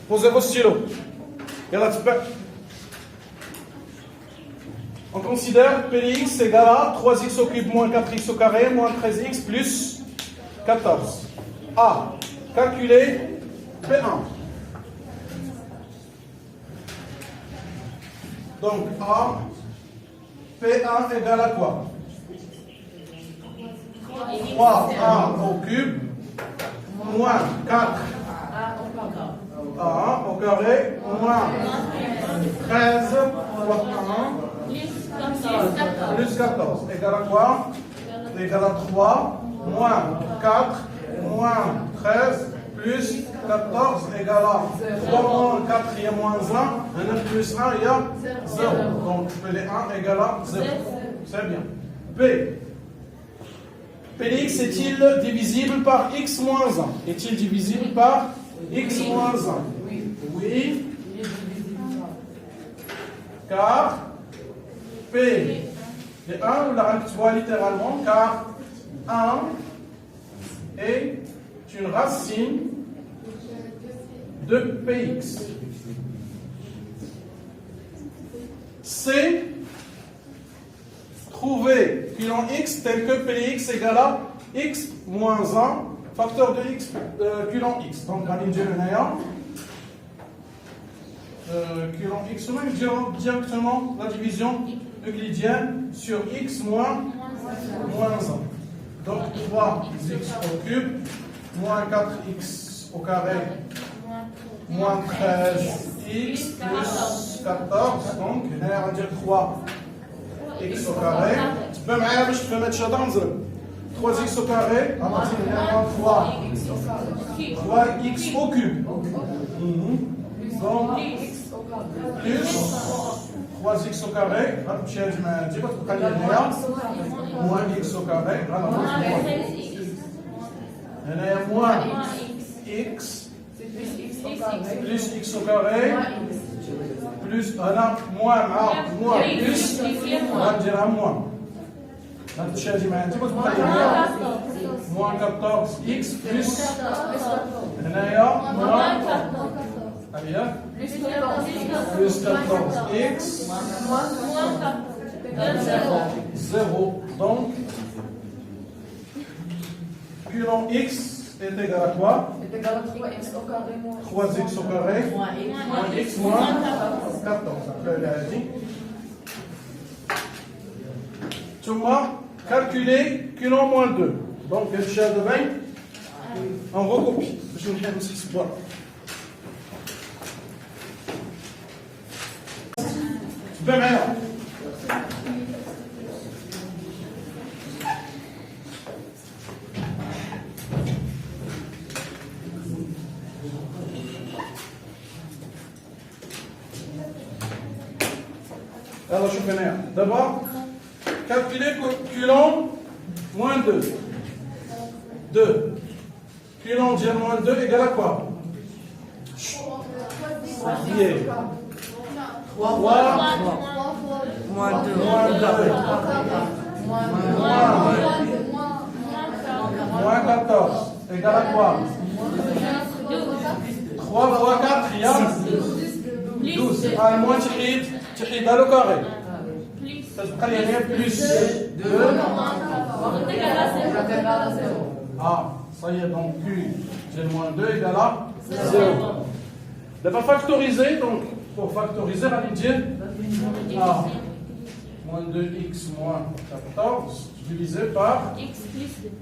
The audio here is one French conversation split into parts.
Posez vos stylos. On considère Px égale à 3x au cube moins 4x au carré moins 13x plus 14. A. Calculer P1. Donc A, P1 égale à quoi? 3A au cube moins 4 A au carré moins 13 fois 1 plus 14 égale à quoi? Égale à 3 moins 4 moins 13 plus 14 égale à 3 moins 4 il y a moins 1 plus 1 il y a 0. Donc je fais les 1 égale à 0. C'est bien. P. Px est-il divisible par x moins 1? Est-il divisible par x moins 1? Oui. Car P est 1, ou la voit littéralement, car 1 est une racine de Px. C. Trouver pilon x tel que Px égale à x moins 1 facteur de x pilon x. Donc, on dit pilon x, on va directement la division euclidienne sur x moins 1. Donc, 3x au cube moins 4x au carré moins 13x plus 14. Donc, on va dire 3x au carré. Tu peux mettre ça dans 3x au carré. On va dire 3x au cube. Donc, plus 3x au carré. Moins x au carré. Moins x plus x au carré plus moins plus on va dire moins. Moins 14x plus plus 14x moins 0. Donc, pilon x est égal à quoi? Est égal à 3x au carré moins 3x au carré moins x moins 14. Après, il a dit. Tu vas calculer pilon moins 2. Donc, le chien de 20, on recopie. Je vais vous expliquer. Ben maintenant. Alors je fais d'abord calculer pilon moins 2. 2. Pilon dire moins 2 égale à quoi? 3 moins 2 moins 14 égale à quoi? 3 fois 4 il y a 12. Ah, moins تحيد على carré. تبقى لي هنا plus 2 Ah, ça y est, donc Q, j'ai moins 2 égale à 0. On va factoriser, donc pour factoriser, on va dire A moins 2x moins 14 divisé par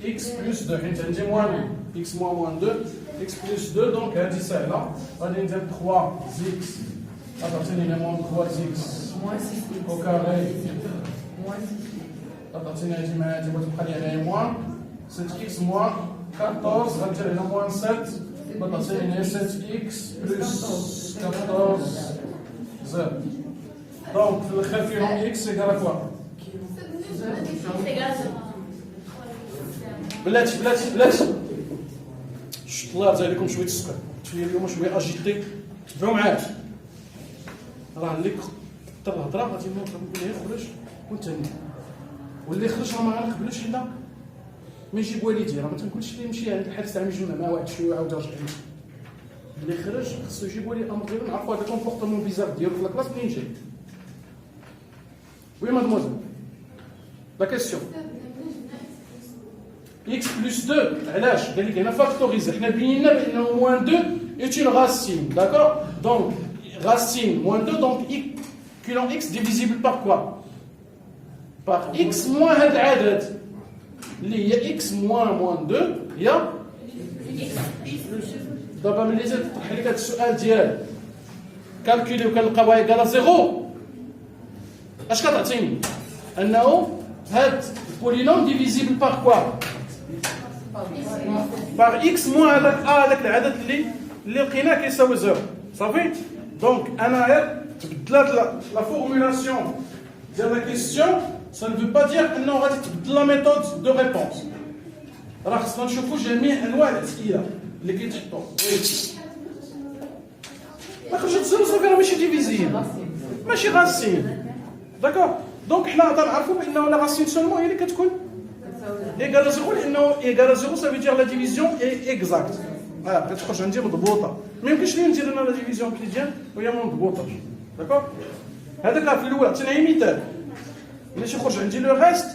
x plus 2. On dit moins x moins 2, x plus 2, donc on dit ça là. On va dire 3x, à partir de moins 3x au carré. À partir de moins 7x moins 14, on va dire moins 7. On va partir de 7x plus 14, 0. Donc, le calcul x égale à quoi? بلاتي طلعت عليكم شويه السكر شويه اليوم شويه اجيتي تبعوا معايا راه اللي كثر الهضره غادي نقول ليه خرج وانت واللي خرج راه ما غنقبلوش الا ما يجيب والدي راه ما تنقولش ليه يمشي عند الحارس تاع مجنونه مع واحد شويه وعاود يرجع اللي خرج خصو يجيبوا لي امر ديالو نعرفوا هذا الكومبورتمون بيزار ديالو في الكلاس منين جاي. وي مادموزيل لا كيسيون x plus 2 علاش قال لك هنا فاكتوريزي حنا بينا بانه موان 2 est une racine, d'accord? Donc racine moins 2, donc équivalent x divisible par quoi? Par x moins هذا العدد اللي هي x moins 2 هي دابا ملي زاد طرح لك هذا السؤال ديال كالكولي وكنلقاوها ايكالا زيرو اش كتعطيني؟ انه هاد البولينوم ديفيزيبل باغ كوا؟ باغ اكس موان هذاك العدد اللي لقيناه كيساوي زيرو صافي. دونك انا تبدلات لا فورمولاسيون ديال لا كيستيون سا نو با دير انه غادي تبدل لا ميثود دو ريبونس. راه خصنا نشوفوا جميع انواع الاسئله اللي كيتحطوا. ما خرجت زيرو صافي راه ماشي ديفيزيبل ماشي غاسين داكور. دونك حنا تنعرفوا بانه لا غاسين سولمون هي اللي كتكون ايكال زيرو لانه ايكال زيرو سافي دير لا ديفيزيون اي اكزاكت. كتخرج عندي مضبوطه ما يمكنش لي ندير انا لا ديفيزيون بليديان وهي ما مضبوطاش داكور. هذاك في الاول عطينا غير مثال ملي يخرج عندي لو ريست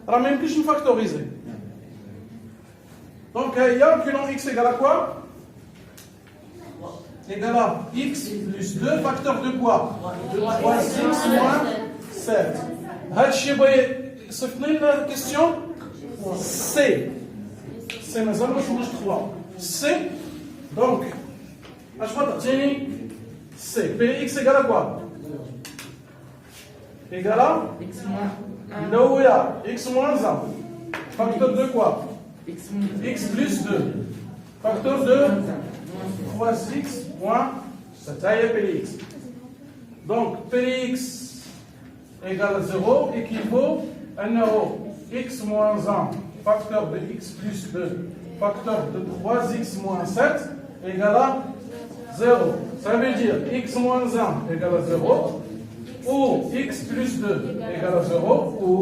راه ما يمكنش نفاكتوريزي. دونك ها هي كيلون اكس ايكال كوا ايكال اكس بلس 2 فاكتور دو كوا 3 6 موان 7. هذا الشيء بغى يصيفط لنا لا كيستيون سي مازال ما وصلناش 3 سي. دونك اش غتعطيني سي بي اكس ايكال كوا ايكال الاولى اكس موان 1 فاكتور دو كوا x plus 2 facteur de 3x moins 7 هي Px. Donc Px égale 0 équivaut à x moins 1 facteur de x plus 2 facteur de 3x moins 7 égale à 0. Ça veut dire x moins 1 égale à 0 ou x plus 2 égale à 0 ou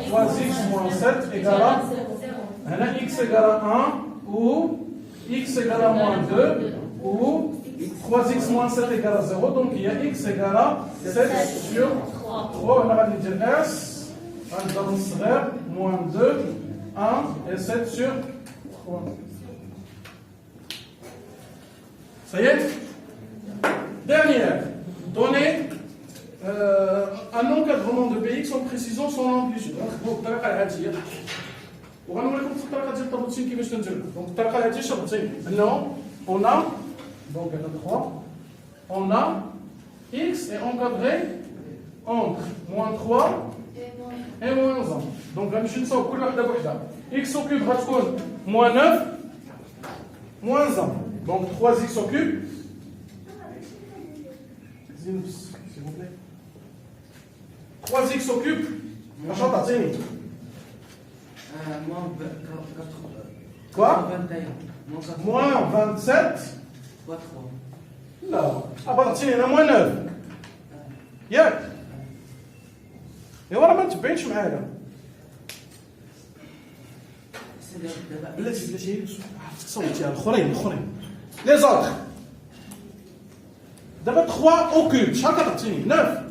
3x moins 7 égale à هنا x égale à 1 ou x égale à moins 2 ou 3x moins 7 égale à 0. Donc il y a x égale à 7 sur 3. On va dire s, un square, moins 2, 1 et 7 sur 3. Ça y est? Dernière. Donner un encadrement de Px en précisant son amplitude. وغنوريكم في الطريقه ديال التبطين كيفاش نديرو. دونك الطريقه هذه شرطين انه on a donc هذا 3 on a x est encadré entre moins 3 et moins 1. دونك غنمشي نصاوب كل وحده بوحدها. x au cube غتكون moins 9 moins 1. donc 3x au cube s'il vous plaît 3x au cube اش غتعطيني؟ Quoi? Moins 27 fois 3. Non. Ah bah tiens, il y en a moins 9. ياك. ايوا راه ما تبينش معايا. بلاتي صوتي الاخرين لي زوطر. دابا 3 او كوب شحال كتعطيني؟ 9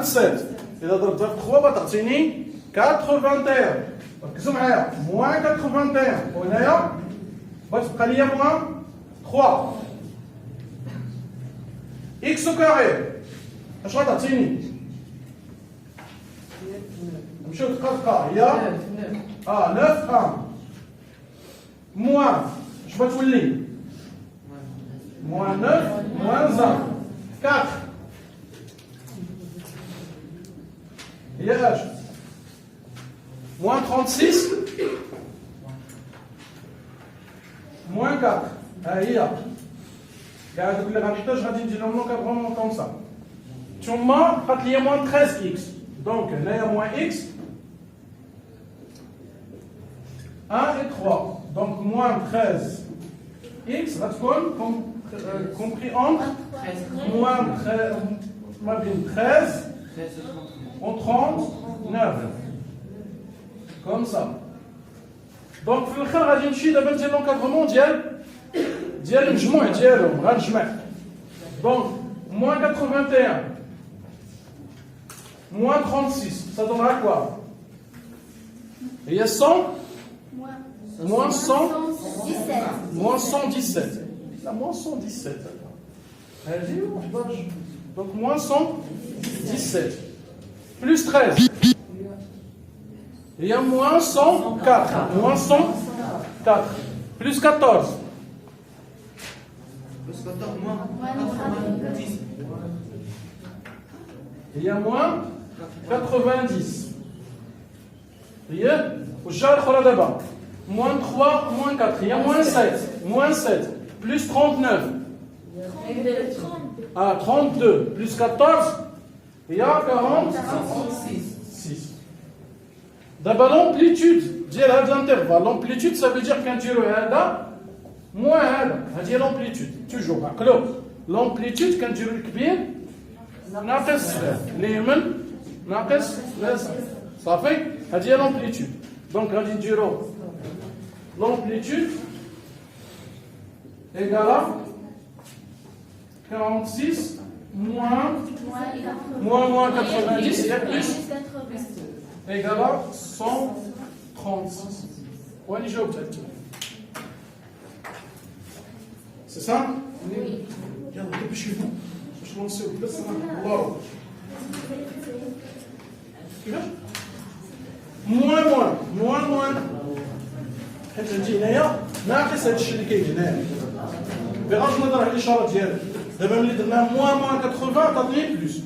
27. إذا ضربتها في 3 تعطيني 81. ركزوا معايا موان 81 وهنايا غتبقى ليا موان 3 اكس او كاري اش غتعطيني؟ نمشيو دقه هي 9 1 موان اش غتولي؟ موان 9 موان 1 4 هي اش؟ moins 36 moins 4 ها هي كاع هذوك اللي غنحتاج غادي ندير لهم لونكادرمون كوم سا. ثم بقات لي moins 13x. دونك هنايا moins x 1 et 3. donc moins 13x غتكون compris entre moins 13 ما بين 13 و 39 comme ça. دونك في الاخر غادي نمشي دابا ندير لونكادرومون ديال المجموع ديالهم غنجمع دونك moins 81 moins 36 ça donnera quoi هي 100 moins 100 moins 117 la moins 117 هذه وحداش donc moins 117 plus 13 il y a moins 104 moins 104 plus 14 Plus 14 moins 10. il y a moins 90 il y a والجهة الأخرى دابا moins 3 moins 4 il y a moins 7 plus 39 ah 32 plus 14 il y a 46 d'abord l'amplitude ديال هذا l'intervalle l'amplitude ça veut dire كنديرو هذا moins هذا هذه l'amplitude toujours عقلوا l'amplitude كنديرو الكبير ناقص الصغير اليمين ناقص اليسار صافي هذه هي l'amplitude donc غادي نديرو l'amplitude égale à 46 moins 90 il y a plus égale à 136 وين جاوبت c'est ça oui يلا دبشوا باش نوصلوا بس الله كيفاش moins حيت عندي هنايا ناقص هذا الشيء اللي كاين هنايا بغض النظر على الاشاره ديالو دابا ملي درنا moins 80 تعطيني بلوس